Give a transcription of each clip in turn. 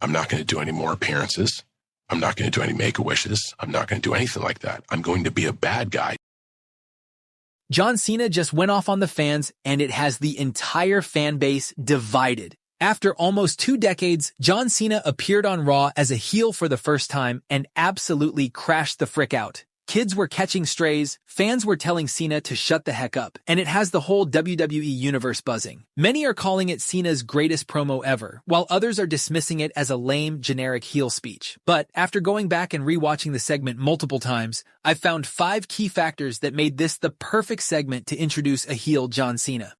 I'm not going to do any more appearances. I'm not going to do any Make-A-Wishes. I'm not going to do anything like that. I'm going to be a bad guy. John Cena just went off on the fans, and it has the entire fan base divided. After almost 2 decades, John Cena appeared on Raw as a heel for the first time and absolutely crashed the frick out. Kids were catching strays, fans were telling Cena to shut the heck up, and it has the whole WWE Universe buzzing. Many are calling it Cena's greatest promo ever, while others are dismissing it as a lame, generic heel speech. But after going back and rewatching the segment multiple times, I've found 5 key factors that made this the perfect segment to introduce a heel John Cena.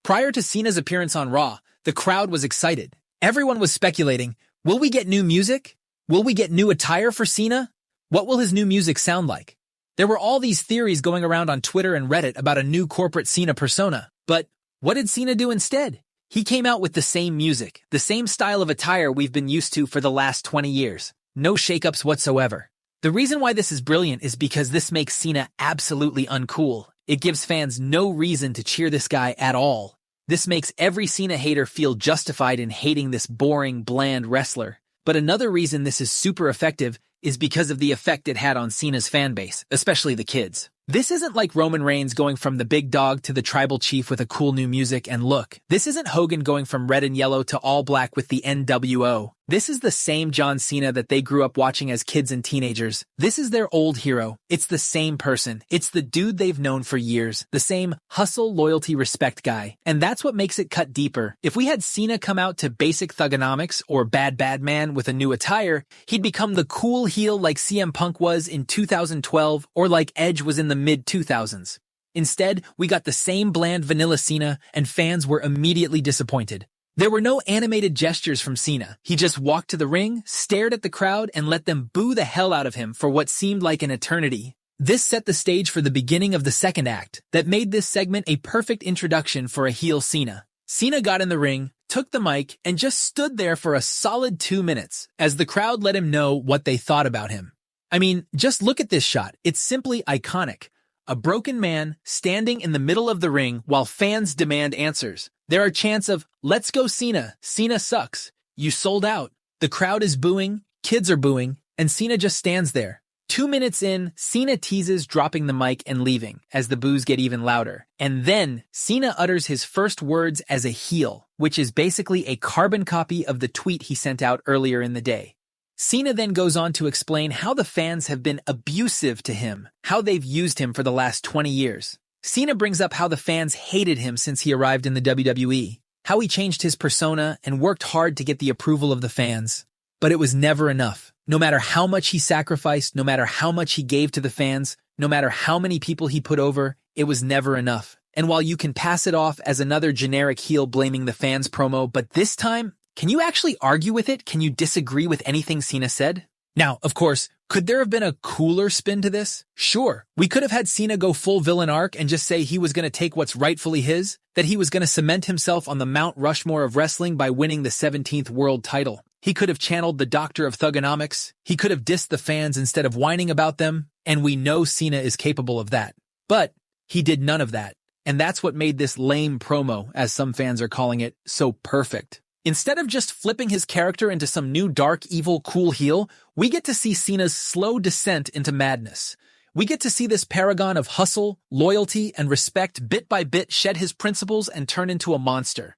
Prior to Cena's appearance on Raw, the crowd was excited. Everyone was speculating, will we get new music? Will we get new attire for Cena? What will his new music sound like? There were all these theories going around on Twitter and Reddit about a new corporate Cena persona. But what did Cena do instead? He came out with the same music, the same style of attire we've been used to for the last 20 years. No shakeups whatsoever. The reason why this is brilliant is because this makes Cena absolutely uncool. It gives fans no reason to cheer this guy at all. This makes every Cena hater feel justified in hating this boring, bland wrestler. But another reason this is super effective is because of the effect it had on Cena's fanbase, especially the kids. This isn't like Roman Reigns going from the big dog to the tribal chief with a cool new music and look. This isn't Hogan going from red and yellow to all black with the NWO. This is the same John Cena that they grew up watching as kids and teenagers. This is their old hero. It's the same person. It's the dude they've known for years. The same hustle, loyalty, respect guy. And that's what makes it cut deeper. If we had Cena come out to basic thugonomics or bad man with a new attire, he'd become the cool heel like CM Punk was in 2012 or like Edge was in the mid-2000s. Instead, we got the same bland vanilla Cena, and fans were immediately disappointed. There were no animated gestures from Cena. He just walked to the ring, stared at the crowd, and let them boo the hell out of him for what seemed like an eternity. This set the stage for the beginning of the second act that made this segment a perfect introduction for a heel Cena. Cena got in the ring, took the mic, and just stood there for a solid 2 minutes as the crowd let him know what they thought about him. I mean, just look at this shot. It's simply iconic. A broken man standing in the middle of the ring while fans demand answers. There are chants of, "Let's go Cena, Cena sucks, you sold out." The crowd is booing, kids are booing, and Cena just stands there. 2 minutes in, Cena teases dropping the mic and leaving as the boos get even louder. And then Cena utters his first words as a heel, which is basically a carbon copy of the tweet he sent out earlier in the day. Cena then goes on to explain how the fans have been abusive to him, how they've used him for the last 20 years. Cena brings up how the fans hated him since he arrived in the WWE, how he changed his persona and worked hard to get the approval of the fans. But it was never enough. No matter how much he sacrificed, no matter how much he gave to the fans, no matter how many people he put over, it was never enough. And while you can pass it off as another generic heel blaming the fans promo, but this time, can you actually argue with it? Can you disagree with anything Cena said? Now, of course, could there have been a cooler spin to this? Sure. We could have had Cena go full villain arc and just say he was going to take what's rightfully his, that he was going to cement himself on the Mount Rushmore of wrestling by winning the 17th world title. He could have channeled the Doctor of Thugonomics. He could have dissed the fans instead of whining about them, and we know Cena is capable of that. But he did none of that, and that's what made this lame promo, as some fans are calling it, so perfect. Instead of just flipping his character into some new dark, evil, cool heel, we get to see Cena's slow descent into madness. We get to see this paragon of hustle, loyalty, and respect bit by bit shed his principles and turn into a monster.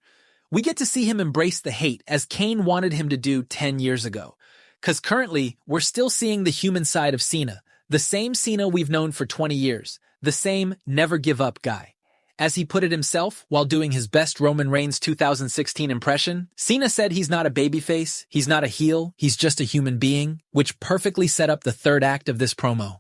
We get to see him embrace the hate as Kane wanted him to do 10 years ago. Because currently, we're still seeing the human side of Cena, the same Cena we've known for 20 years, the same never-give-up guy. As he put it himself, while doing his best Roman Reigns 2016 impression, Cena said he's not a babyface, he's not a heel, he's just a human being, which perfectly set up the third act of this promo.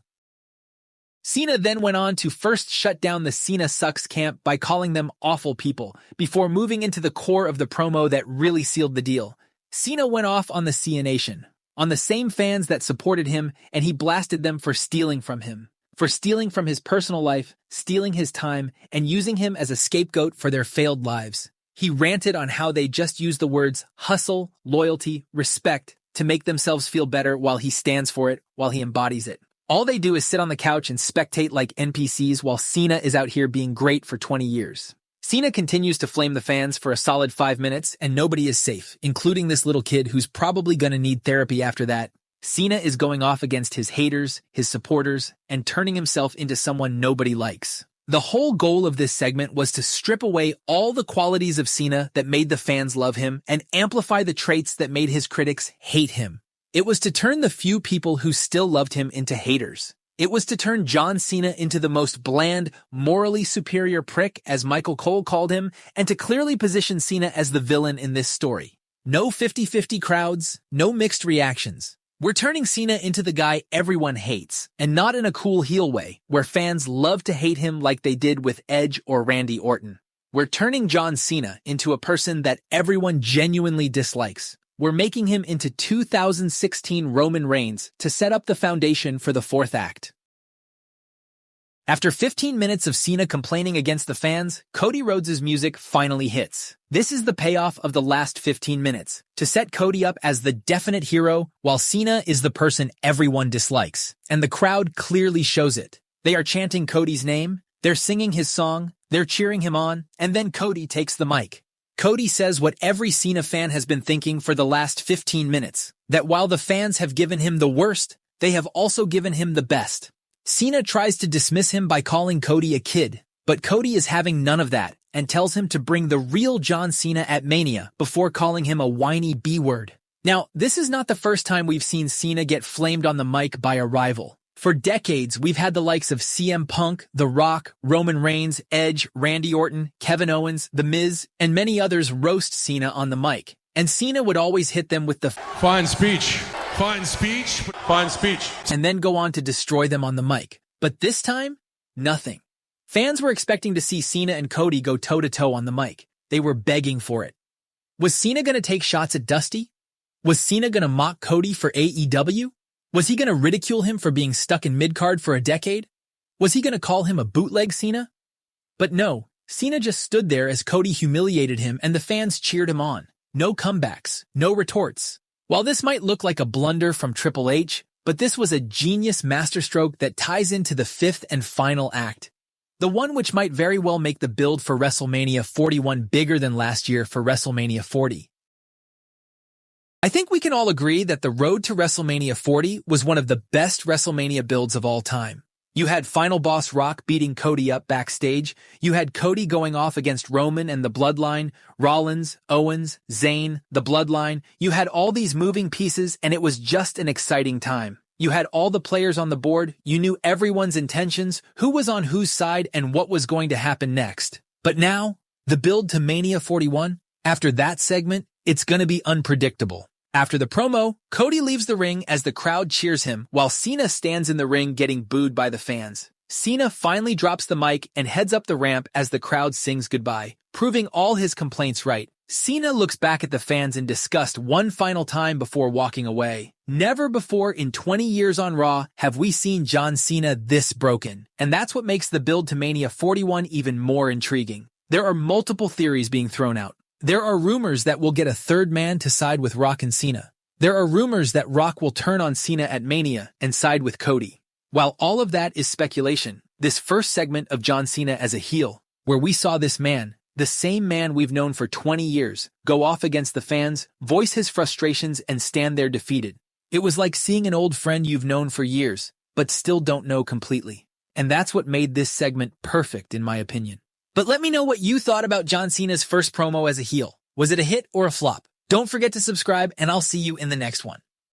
Cena then went on to first shut down the Cena Sucks camp by calling them awful people, before moving into the core of the promo that really sealed the deal. Cena went off on the Cena Nation, on the same fans that supported him, and he blasted them for stealing from him. For stealing from his personal life, stealing his time, and using him as a scapegoat for their failed lives. He ranted on how they just use the words hustle, loyalty, respect to make themselves feel better while he stands for it, while he embodies it. All they do is sit on the couch and spectate like NPCs while Cena is out here being great for 20 years. Cena continues to flame the fans for a solid 5 minutes, and nobody is safe, including this little kid who's probably gonna need therapy after that. Cena is going off against his haters, his supporters, and turning himself into someone nobody likes. The whole goal of this segment was to strip away all the qualities of Cena that made the fans love him and amplify the traits that made his critics hate him. It was to turn the few people who still loved him into haters. It was to turn John Cena into the most bland, morally superior prick, as Michael Cole called him, and to clearly position Cena as the villain in this story. No 50-50 crowds, no mixed reactions. We're turning Cena into the guy everyone hates, and not in a cool heel way, where fans love to hate him like they did with Edge or Randy Orton. We're turning John Cena into a person that everyone genuinely dislikes. We're making him into 2016 Roman Reigns to set up the foundation for the fourth act. After 15 minutes of Cena complaining against the fans, Cody Rhodes' music finally hits. This is the payoff of the last 15 minutes, to set Cody up as the definite hero, while Cena is the person everyone dislikes. And the crowd clearly shows it. They are chanting Cody's name, they're singing his song, they're cheering him on, and then Cody takes the mic. Cody says what every Cena fan has been thinking for the last 15 minutes, that while the fans have given him the worst, they have also given him the best. Cena tries to dismiss him by calling Cody a kid, but Cody is having none of that and tells him to bring the real John Cena at Mania before calling him a whiny B-word. Now, this is not the first time we've seen Cena get flamed on the mic by a rival. For decades, we've had the likes of CM Punk, The Rock, Roman Reigns, Edge, Randy Orton, Kevin Owens, The Miz, and many others roast Cena on the mic. And Cena would always hit them with the fine speech, fine speech, fine speech, and then go on to destroy them on the mic. But this time, nothing. Fans were expecting to see Cena and Cody go toe-to-toe on the mic. They were begging for it. Was Cena going to take shots at Dusty? Was Cena going to mock Cody for AEW? Was he going to ridicule him for being stuck in mid-card for a decade? Was he going to call him a bootleg Cena? But no, Cena just stood there as Cody humiliated him and the fans cheered him on. No comebacks, no retorts. While this might look like a blunder from Triple H, but this was a genius masterstroke that ties into the fifth and final act. The one which might very well make the build for WrestleMania 41 bigger than last year for WrestleMania 40. I think we can all agree that the road to WrestleMania 40 was one of the best WrestleMania builds of all time. You had Final Boss Rock beating Cody up backstage, you had Cody going off against Roman and the Bloodline, Rollins, Owens, Zayn, the Bloodline. You had all these moving pieces and it was just an exciting time. You had all the players on the board, you knew everyone's intentions, who was on whose side and what was going to happen next. But now, the build to Mania 41, after that segment, it's going to be unpredictable. After the promo, Cody leaves the ring as the crowd cheers him while Cena stands in the ring getting booed by the fans. Cena finally drops the mic and heads up the ramp as the crowd sings goodbye, proving all his complaints right. Cena looks back at the fans in disgust one final time before walking away. Never before in 20 years on Raw have we seen John Cena this broken, and that's what makes the build to Mania 41 even more intriguing. There are multiple theories being thrown out. There are rumors that we'll get a third man to side with Rock and Cena. There are rumors that Rock will turn on Cena at Mania and side with Cody. While all of that is speculation, this first segment of John Cena as a heel, where we saw this man, the same man we've known for 20 years, go off against the fans, voice his frustrations, and stand there defeated. It was like seeing an old friend you've known for years, but still don't know completely. And that's what made this segment perfect, in my opinion. But let me know what you thought about John Cena's first promo as a heel. Was it a hit or a flop? Don't forget to subscribe, and I'll see you in the next one.